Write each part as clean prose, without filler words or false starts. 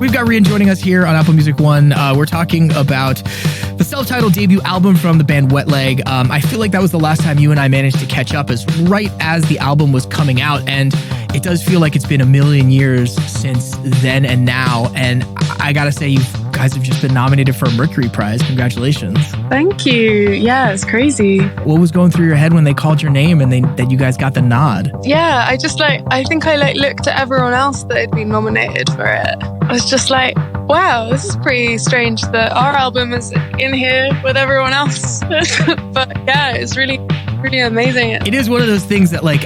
We've got Rian joining us here on Apple Music One. We're talking about the self-titled debut album from the band Wet Leg. I feel like that was the last time you and I managed to catch up, as right as the album was coming out, and it does feel like it's been a million years since then and now. And I gotta say, you guys have just been nominated for a Mercury Prize. Congratulations. Thank you. Yeah, it's crazy. What was going through your head when they called your name and that you guys got the nod? Yeah, I think I looked at everyone else that had been nominated for it. I was just like, wow, this is pretty strange that our album is in here with everyone else. But yeah, it's really amazing. It is one of those things that, like,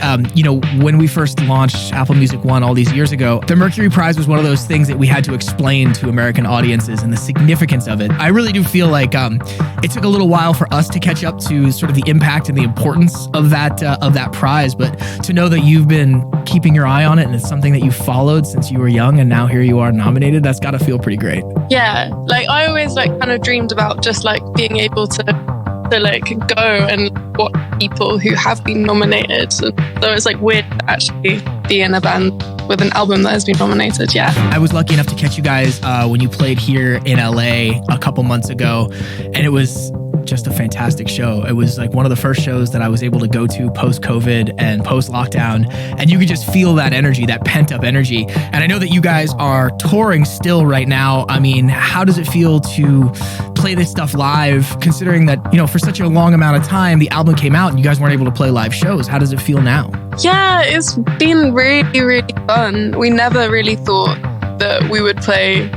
when we first launched Apple Music One all these years ago, the Mercury Prize was one of those things that we had to explain to American audiences and the significance of it. I really do feel like it took a little while for us to catch up to sort of the impact and the importance of that prize, but to know that you've been keeping your eye on it and it's something that you followed since you were young and now here you are nominated, that's got to feel pretty great. Yeah, like I always kind of dreamed about just being able to go and watch people who have been nominated. So it's weird to actually be in a band with an album that has been nominated. Yeah, I was lucky enough to catch you guys when you played here in LA a couple months ago, and it was just a fantastic show. It was one of the first shows that I was able to go to post-COVID and post-lockdown, and you could just feel that energy, that pent-up energy. And I know that you guys are touring still right now. I mean, how does it feel to play this stuff live, considering that, for such a long amount of time, the album came out and you guys weren't able to play live shows? How does it feel now? Yeah, it's been really, really fun. We never really thought that we would play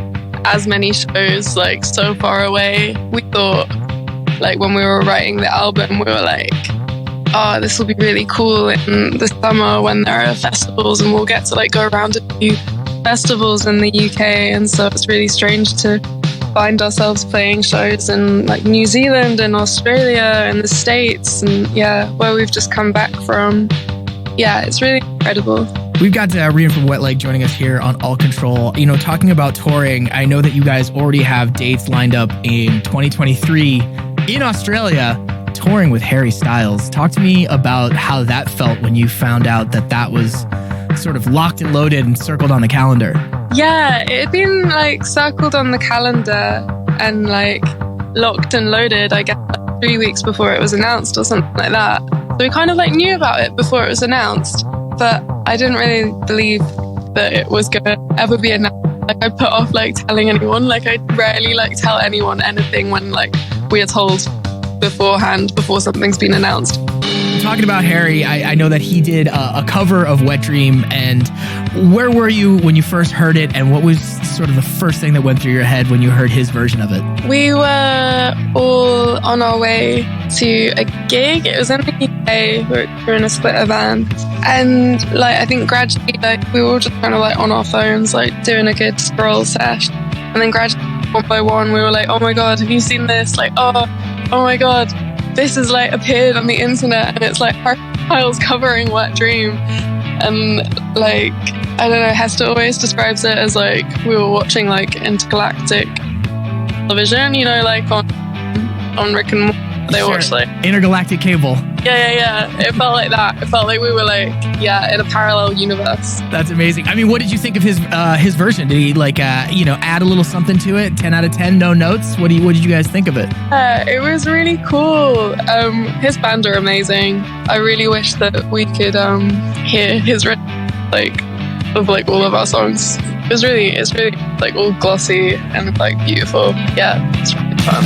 as many shows so far away. We thought when we were writing the album, we were like, oh, this will be really cool in the summer when there are festivals and we'll get to go around a few festivals in the UK. And so it's really strange to find ourselves playing shows in New Zealand and Australia and the States, and where we've just come back from. Yeah, it's really incredible. We've got Rian from Wet Leg joining us here on All Control. Talking about touring, I know that you guys already have dates lined up in 2023 in Australia, touring with Harry Styles. Talk to me about how that felt when you found out that was sort of locked and loaded and circled on the calendar. Yeah, it had been circled on the calendar and locked and loaded, I guess 3 weeks before it was announced or something like that. So we kind of knew about it before it was announced, but I didn't really believe that it was going to ever be announced. I put off telling anyone. I rarely tell anyone anything when we are told beforehand, before something's been announced. Talking about Harry, I know that he did a cover of Wet Dream, and where were you when you first heard it, and what was sort of the first thing that went through your head when you heard his version of it? We were all on our way to a gig. It was in the UK. We were in a splitter van, and I think gradually we were all just kind of on our phones doing a good scroll sesh, and then gradually one by one we were oh my god, have you seen this? Oh my god, this has appeared on the internet, and it's Harry Styles covering Wet Dream. And I don't know, Hester always describes it as we were watching intergalactic television, on Rick and Morty. They watched intergalactic cable. Yeah. It felt like that. It felt like we were in a parallel universe. That's amazing. I mean, what did you think of his version? Did he add a little something to it? 10 out of 10, no notes? What did you guys think of it? It was really cool. His band are amazing. I really wish that we could hear his of all of our songs. It's really all glossy and beautiful. Yeah, it's really fun.